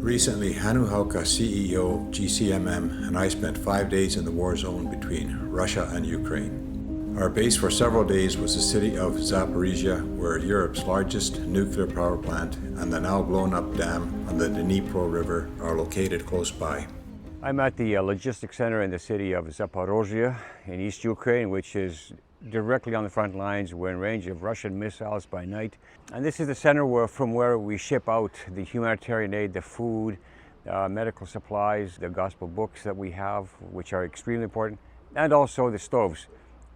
Recently, Hannu Hauka, CEO of GCMM, and I spent 5 days in the war zone between Russia and Ukraine. Our base for several days was the city of Zaporizhia, where Europe's largest nuclear power plant and the now blown-up dam on the Dnipro River are located close by. I'm at the logistics center in the city of Zaporizhia in East Ukraine, which is directly on the front lines. We're in range of Russian missiles by night. And this is the center from where we ship out the humanitarian aid, the food, medical supplies, the gospel books that we have, which are extremely important, and also the stoves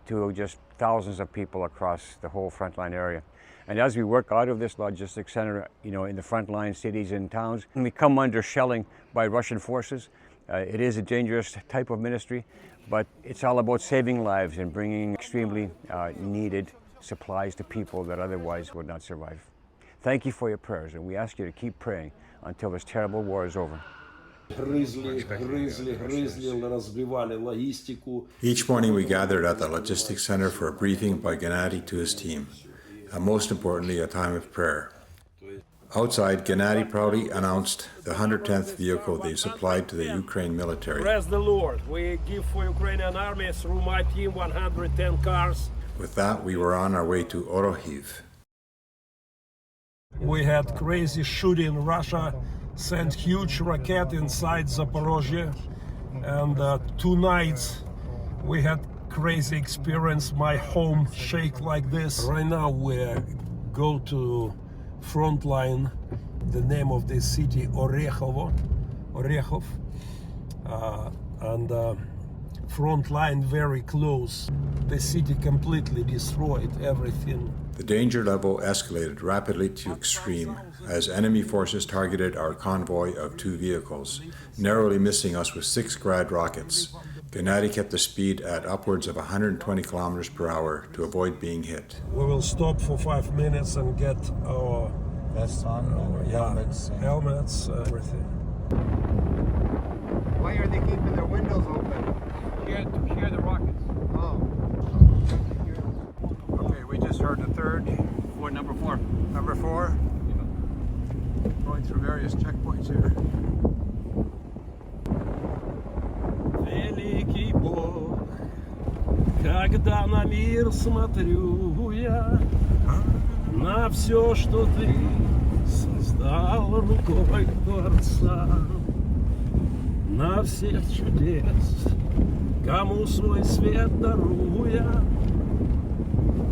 to just thousands of people across the whole frontline area. And as we work out of this logistics center, in the frontline cities and towns, and we come under shelling by Russian forces. It is a dangerous type of ministry, but it's all about saving lives and bringing extremely needed supplies to people that otherwise would not survive. Thank you for your prayers, and we ask you to keep praying until this terrible war is over. Each morning we gathered at the logistics center for a briefing by Gennady to his team, and most importantly, a time of prayer. Outside, Gennady proudly announced the 110th vehicle they supplied to the Ukraine military. Praise the Lord. We give for Ukrainian army through my team 110 cars. With that, we were on our way to Orohiv. We had crazy shooting. Russia sent huge rocket inside Zaporozhye. And 2 nights we had crazy experience. My home shake like this. Right now we go to Frontline, the name of this city, Orechov, and Frontline very close. The city completely destroyed, everything. The danger level escalated rapidly to extreme as enemy forces targeted our convoy of 2 vehicles, narrowly missing us with 6 Grad rockets. Gennady kept the speed at upwards of 120 kilometers per hour to avoid being hit. We will stop for 5 minutes and get our vests on, helmets, everything. Why are they keeping their windows open? To hear the rockets. Oh. Okay, we just heard the third, number 4. Number 4, going through various checkpoints here. Великий Бог, когда на мир смотрю я, на все, что ты создал рукой Творца, на всех чудес, кому свой свет даруя,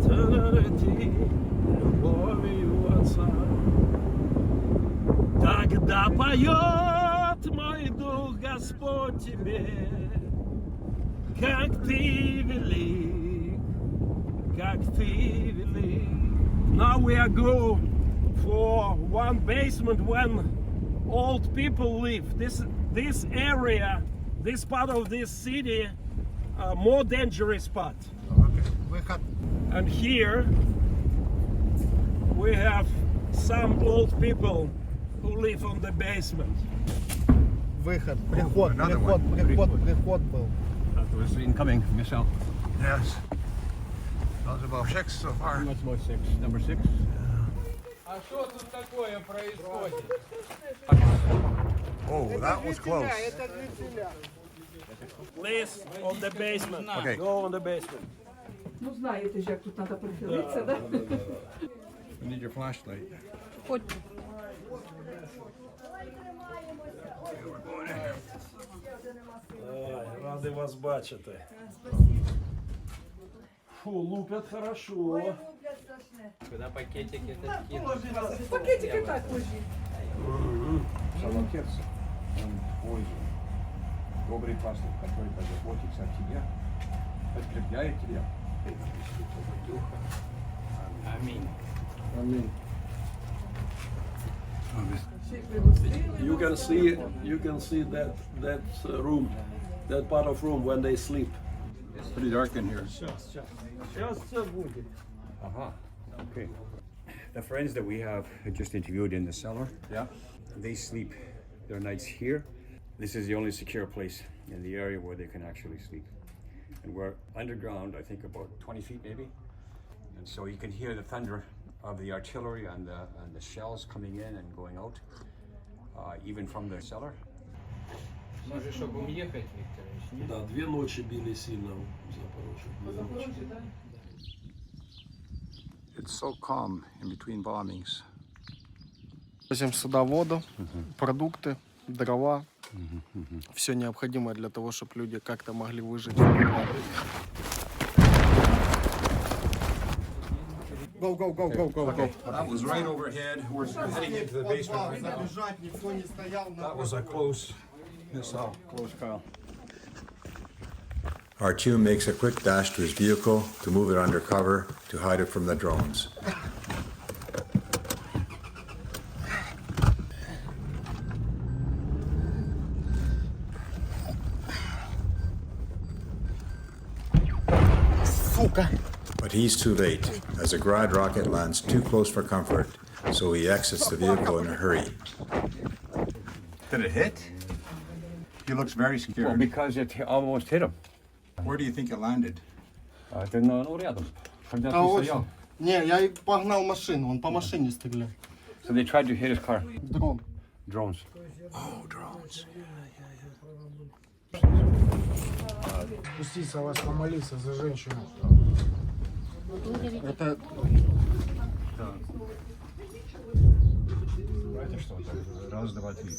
ты любовью Отца. Тогда поет мой дух, Господь, тебе, как ты велик, как ты велик. Now we are go for one basement when old people live. This area, this part of this city, more dangerous spot. Okay. And here we have some old people who live on the basement. Выход, приход был. That was incoming missile. Yes. Those about 6 so far. That's about 6. Number 6. А что тут такое происходит? Oh, that was close. Please, on the basement. Okay. Go on the basement. Ну, знаєте ж, як тут треба прихилитися, да? You need your flashlight. Ради вас бачити. Фу, лупят хорошо. Куда пакетики этот кинуть? Пакетики так ложіть. Отец, он твой добрый пастырь, который позаботится о тебе, подкрепляет тебя. Аминь. Аминь. You can see that room, that part of room when they sleep. It's pretty dark in here. Сейчас все будет. Aha. Okay. The friends that we have just interviewed in the cellar, Yeah. they sleep their nights here. This is the only secure place in the area where they can actually sleep. And we're underground, I think about 20 feet maybe. And so you can hear the thunder of the artillery and the shells coming in and going out. even from the cellar. Може, щоб уїхати, Вікторович, ні? Да, 2 ночи били сильно в Запорожье. 2 ночи. It's so calm in between bombings. Возим сюда воду, продукты, дрова. Все необходимое для того, чтобы люди как-то могли выжить. Go, go, go, go, go, go. That was right overhead. We're heading into the basement right now. That was a close missile. Close call. R2 makes a quick dash to his vehicle to move it under cover to hide it from the drones. But he's too late, as a Grad rocket lands too close for comfort, so he exits the vehicle in a hurry. Did it hit? He looks very Well, scared. because it almost hit him. Where do you think it landed? Это ну рядом. Когда А ты вот. стоял. Не, я и погнал машину, он по машине стрелял. So they tried to hit his car. Дрон. Drones. Oh, drones. Спуститься вас помолиться за женщину. Это Это что? Раз, два, три.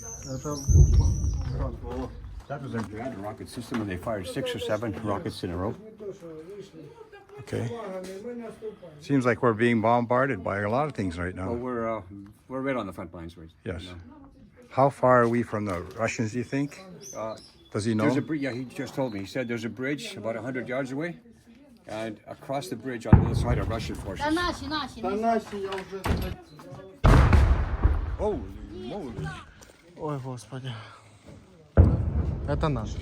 That was a Grad rocket system, and they fired 6 or 7 rockets in a row. Okay. Seems like we're being bombarded by a lot of things right Well, now. we're right on the front lines, right? Yes. How far are we from the Russians, do you think? Does he know? There's a bridge. Yeah, he just told me. He said there's a bridge about 100 yards away, and across the bridge on the other side are Russian forces. да наши, я уже... Oh, moly. Ой, господи. Это наш.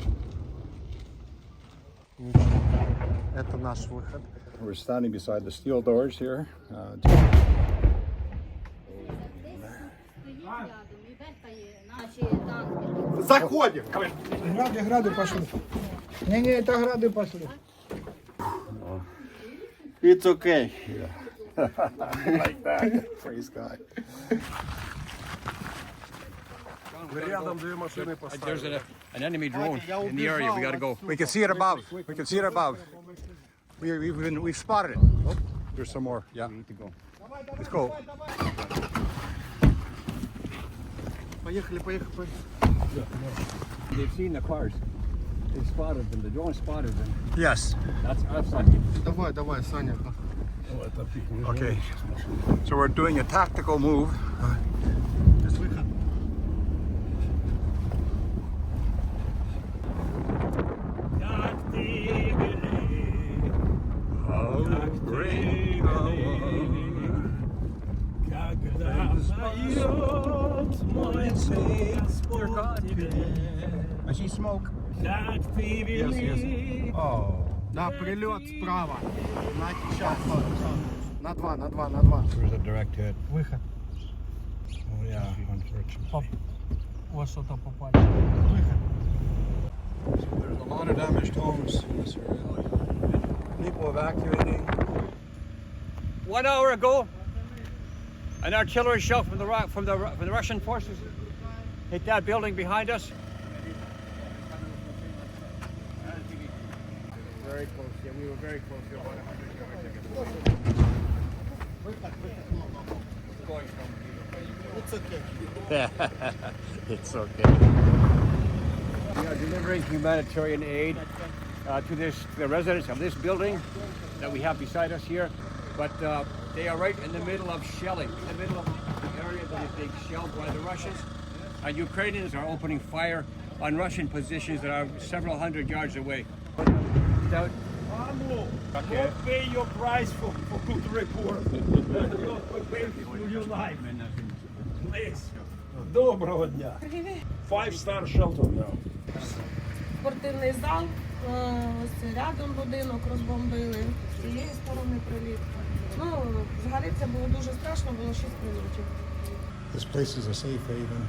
Это наш выход. We're standing beside the steel doors here. Заходим! Грады пошли. Не, это грады пошли. It's okay. Like that. Praise God. Рядом 2 машины There's an enemy drone in the area. We got to go. We can see it above. We can see it above. We've spotted it. Oh, there's some more. Yeah. We need to go. Let's go. Поехали, поехали, поехали. They've seen the cars. They spotted them. The drone spotted them. Yes. That's us. I think. Давай, давай, Саня. Okay. So we're doing a tactical move. I see smoke. Yes, yes. Oh. Да, прилет справа. На час. На 2, на 2, на 2. There's a direct hit. Выход. Oh yeah, unfortunately. Во что-то попали. So there's a lot of damaged homes in this area. People evacuating. 1 hour ago, an artillery shell from the Russian forces hit that building behind us. Very close, yeah, we were very close. We were about 100 yards. It's okay. It's okay. We are delivering humanitarian aid to the residents of this building that we have beside us here, but they are right in the middle of shelling, in the middle of the area that is being shelled by the Russians, and Ukrainians are opening fire on Russian positions that are several hundred yards away. Without Don't pay your price for good report. Don't pay for your life. Please. Доброго дня. 5-star shelter now. Спортивний зал, ось рядом будинок розбомбили, з цієї сторони приліт. Ну, взагалі це було дуже страшно, було 6 прильотів. This place is a safe haven.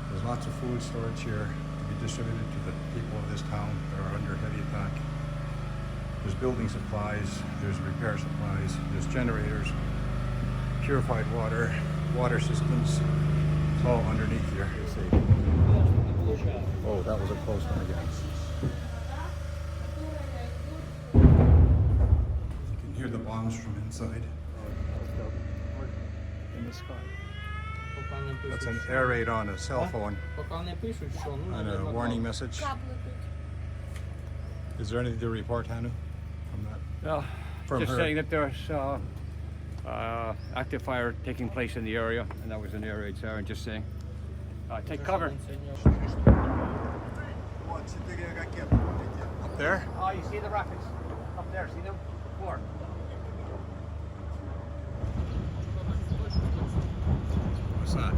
There's lots of food storage here to be distributed to the people of this town that are under heavy attack. There's building supplies, there's repair supplies, there's generators, purified water, water systems. Oh, underneath here, you see. Oh, that was a close one again. You can hear the bombs from inside. In the sky. That's an air raid on a cell phone and a warning message. Is there anything to report, Hanu, from that? From Just her? saying that there's active fire taking place in the area, and that was an air raid siren. Just saying, take cover. Up there? Oh, you see the rockets up there? See them? Four. What's that?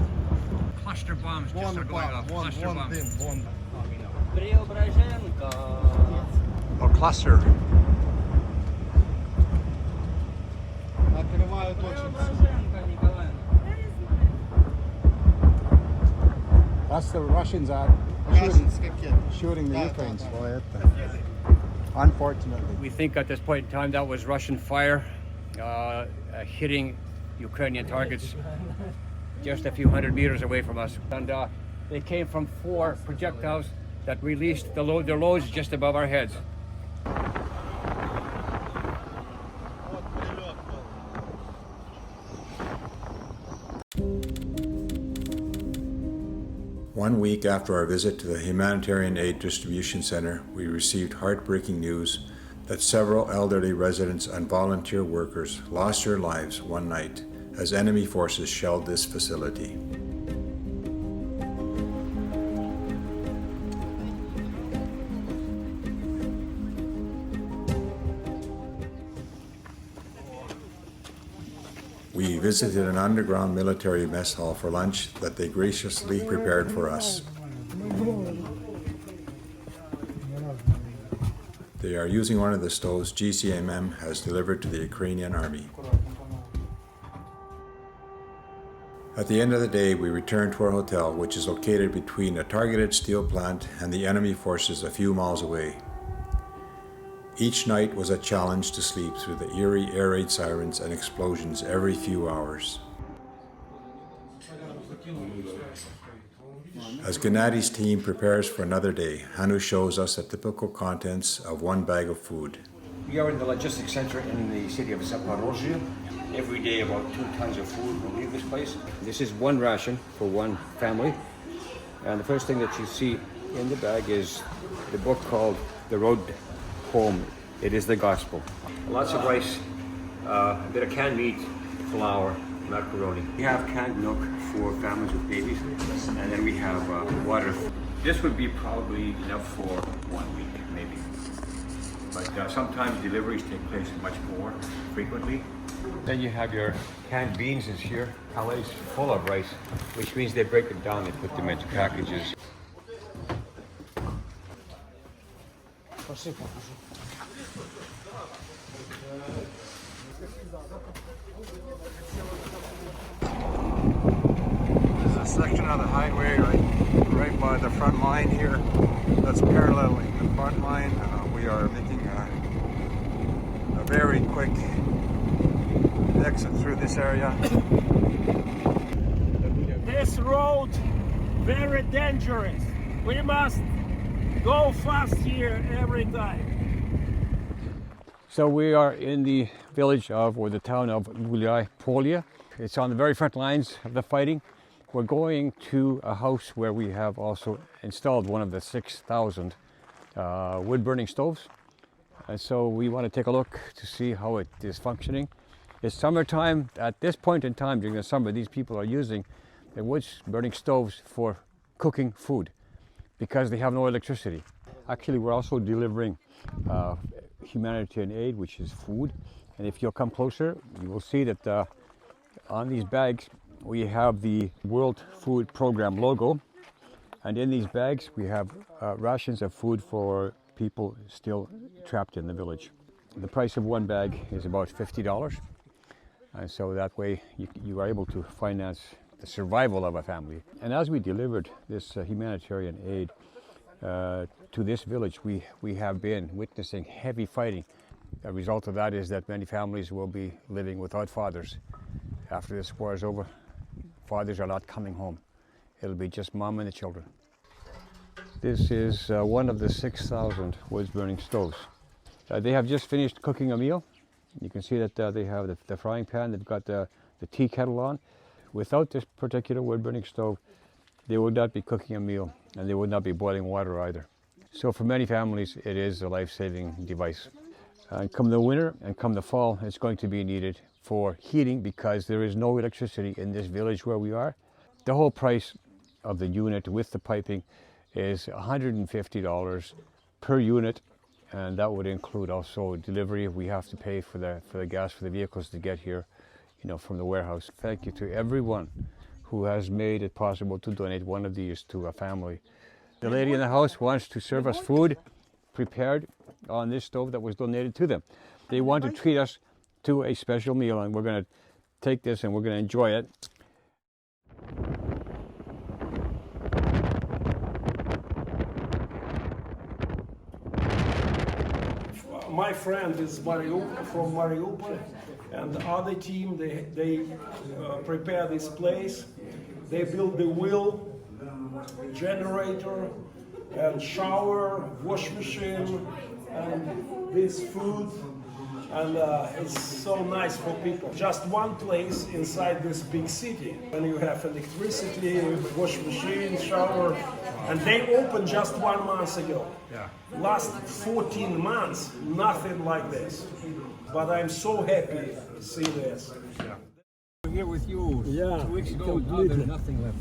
Cluster bombs just are going off. Cluster bombs. Oh, cluster. That's the Russians are shooting the Ukrainians. Unfortunately. We think at this point in time that was Russian fire hitting Ukrainian targets just a few hundred meters away from us. And they came from 4 projectiles that released their loads just above our heads. One week after our visit to the Humanitarian Aid Distribution Center, we received heartbreaking news that several elderly residents and volunteer workers lost their lives one night as enemy forces shelled this facility. We visited an underground military mess hall for lunch that they graciously prepared for us. They are using one of the stoves GCMM has delivered to the Ukrainian army. At the end of the day, we returned to our hotel, which is located between a targeted steel plant and the enemy forces a few miles away. Each night was a challenge to sleep through the eerie air raid sirens and explosions every few hours. As Gennadi's team prepares for another day, Hanu shows us the typical contents of one bag of food. We are in the logistics center in the city of Zaporozhye. Every day about 2 tons of food will leave this place. This is one ration for one family. And the first thing that you see in the bag is the book called The Road Home. It is the gospel. Lots of rice, a bit of canned meat, flour, macaroni. We have canned milk for families with babies, and then we have water. This would be probably enough for 1 week, maybe. But sometimes deliveries take place much more frequently. Then you have your canned beans is here. Pallets full of rice, which means they break them down and put them into packages. There's a section of the highway right by the front line here that's paralleling the front line. We are making a very quick exit through this area. This road very dangerous. We must go fast here every time. So we are in the village of, or the town of Gulai Polya. It's on the very front lines of the fighting. We're going to a house where we have also installed one of the 6,000 wood-burning stoves. And so we want to take a look to see how it is functioning. It's summertime. At this point in time during the summer, these people are using the wood-burning stoves for cooking food because they have no electricity. Actually, we're also delivering humanitarian aid, which is food. And if you'll come closer, you will see that on these bags, we have the World Food Program logo. And in these bags, we have rations of food for people still trapped in the village. The price of one bag is about $50. And so that way you are able to finance the survival of a family. And as we delivered this humanitarian aid to this village, we have been witnessing heavy fighting. The result of that is that many families will be living without fathers. After this war is over, fathers are not coming home. it'll be just mom and the children. This is one of the 6,000 wood-burning stoves. They have just finished cooking a meal. You can see that they have the frying pan, they've got the tea kettle on. Without this particular wood-burning stove, they would not be cooking a meal, and they would not be boiling water either. So for many families, it is a life-saving device. And come the winter and come the fall, it's going to be needed for heating because there is no electricity in this village where we are. The whole price of the unit with the piping is $150 per unit, and that would include also delivery. We have to pay for the gas for the vehicles to get here, from the warehouse. Thank you to everyone who has made it possible to donate one of these to a family. The lady in the house wants to serve us food prepared on this stove that was donated to them. They want to treat us to a special meal, and we're going to take this and we're going to enjoy it. My friend is from Mariupol, and the other team, they prepare this place. They build the wheel, generator, and shower, wash machine, and this food. And it's so nice for people. Just one place inside this big city. And you have electricity, wash machine, shower. And they opened just 1 month ago. Yeah. Last 14 months, nothing like this. But I'm so happy to see this. Yeah. We're here with you Yeah, 2 weeks ago. Now completely. there's nothing left.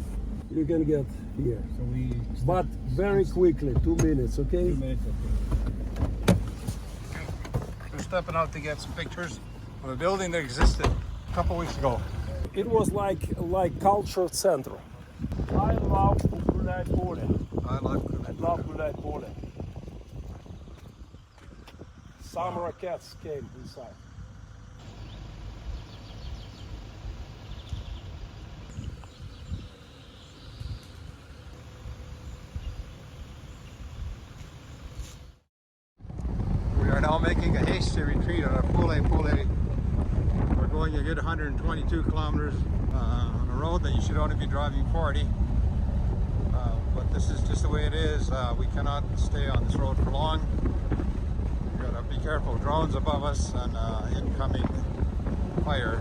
You can get here. So we. But very quickly, 2 minutes, okay? 2 minutes. We're stepping out to get some pictures of a building that existed a couple weeks ago. It was like culture center. I love Gulai Pole. I love Gulai Pole. Some rockets came inside. We are now making a hasty retreat on our Pole. We're going a good 122 kilometers on a road that you should only be driving 40. But this is just the way it is. We cannot stay on this road for long. We've got to be careful. Drones above us and incoming fire.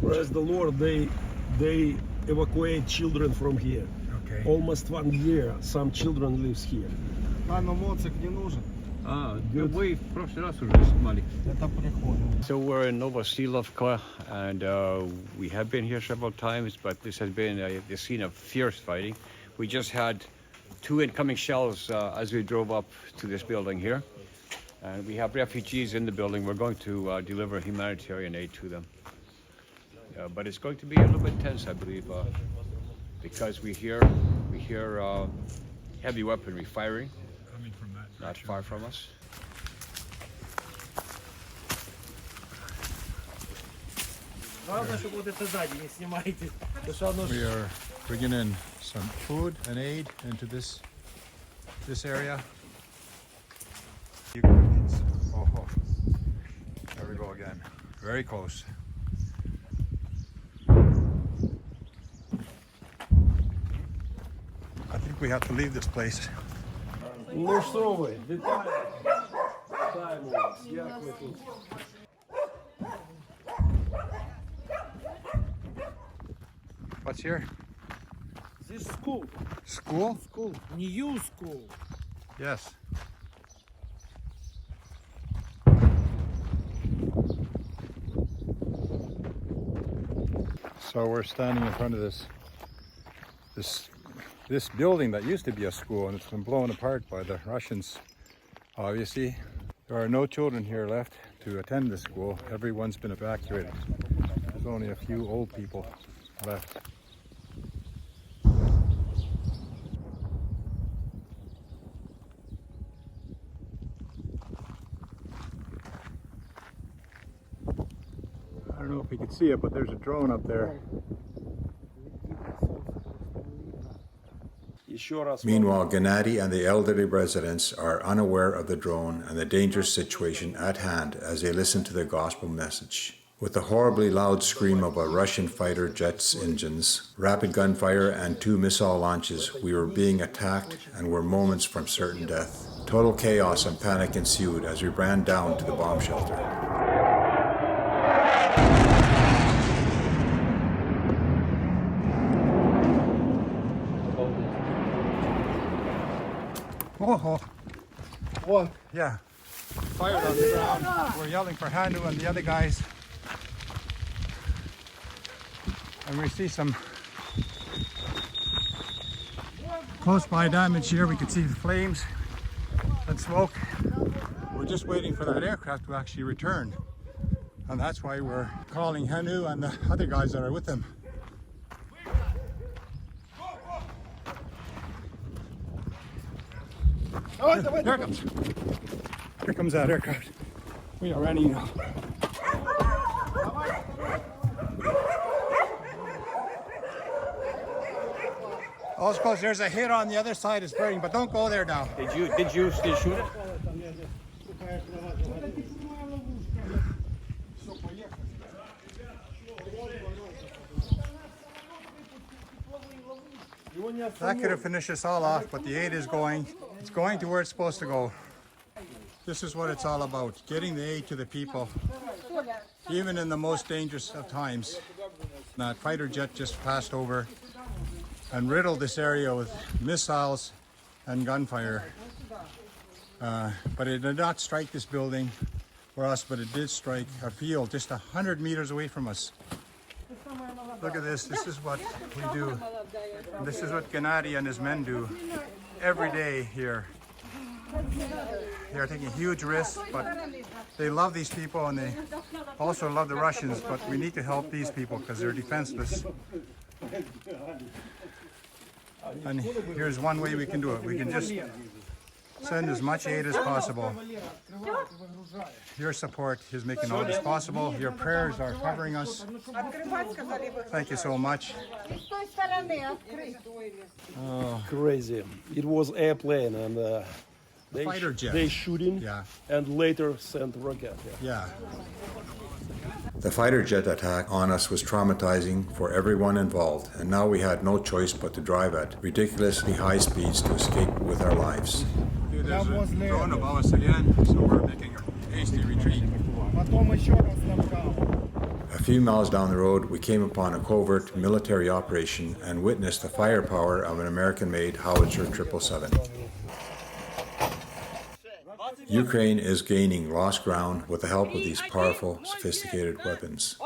Praise the Lord, they evacuate children from here. Okay. Almost 1 year, some children lives here. Вы в прошлый раз уже снимали. So we're in Novosilovka, and we have been here several times, but this has been the scene of fierce fighting. We just had 2 incoming shells as we drove up to this building here, and we have refugees in the building. We're going to deliver humanitarian aid to them. But it's going to be a little bit tense, I believe, because we hear heavy weaponry firing Coming from that not far from us. We are bringing in some food and aid into this area. Oh, there we go again. Very close. I think we have to leave this place. Ну що ви, вітаємо. Вітаємо вас. Як ви тут? What's here? This school. School? School. New school. Yes. So we're standing in front of this building that used to be a school, and it's been blown apart by the Russians. Obviously, there are no children here left to attend the school. Everyone's been evacuated. There's only a few old people left. I don't know if you can see it, but there's a drone up there. Еще раз. Meanwhile, Gennady and the elderly residents are unaware of the drone and the dangerous situation at hand as they listen to the gospel message. With the horribly loud scream of a Russian fighter jet's engines, rapid gunfire, and 2 missile launches, we were being attacked and were moments from certain death. Total chaos and panic ensued as we ran down to the bomb shelter. Oh, what? Yeah. Fired on the ground. We're yelling for Handu and the other guys. And we see some close by damage here. We can see the flames and smoke. We're just waiting for that aircraft to actually return. And that's why we're calling Handu and the other guys that are with him. Oh, there it comes. Here comes that aircraft. We are running now. Oh, suppose there's a hit on the other side. It's burning, but don't go there now. Did you still shoot it? That could have finished us all off, but the aid is going. It's going to where it's supposed to go. This is what it's all about, getting the aid to the people, even in the most dangerous of times. That fighter jet just passed over and riddled this area with missiles and gunfire. But it did not strike this building or us, but it did strike a field just 100 meters away from us. Look at this. This is what we do. This is what Gennady and his men do every day here. They are taking huge risks, but they love these people and they also love the Russians, but we need to help these people because they're defenseless. And here's one way we can do it. We can just send as much aid as possible. Your support is making all this possible. Your prayers are covering us. Thank you so much. Crazy. It was airplane and Fighter jet. they shooting Yeah. and later sent rocket. Yeah. The fighter jet attack on us was traumatizing for everyone involved, and now we had no choice but to drive at ridiculously high speeds to escape with our lives. There's a drone above us again, so we're making a hasty retreat. A few miles down the road, we came upon a covert military operation and witnessed the firepower of an American-made howitzer 777. Ukraine is gaining lost ground with the help of these powerful, sophisticated weapons.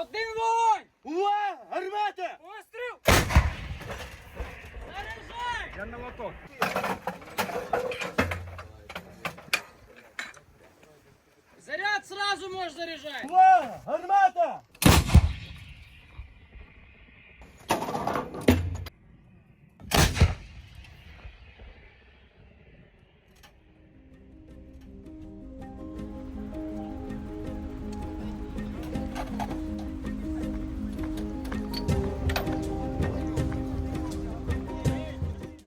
Заряд сразу можешь заряжать!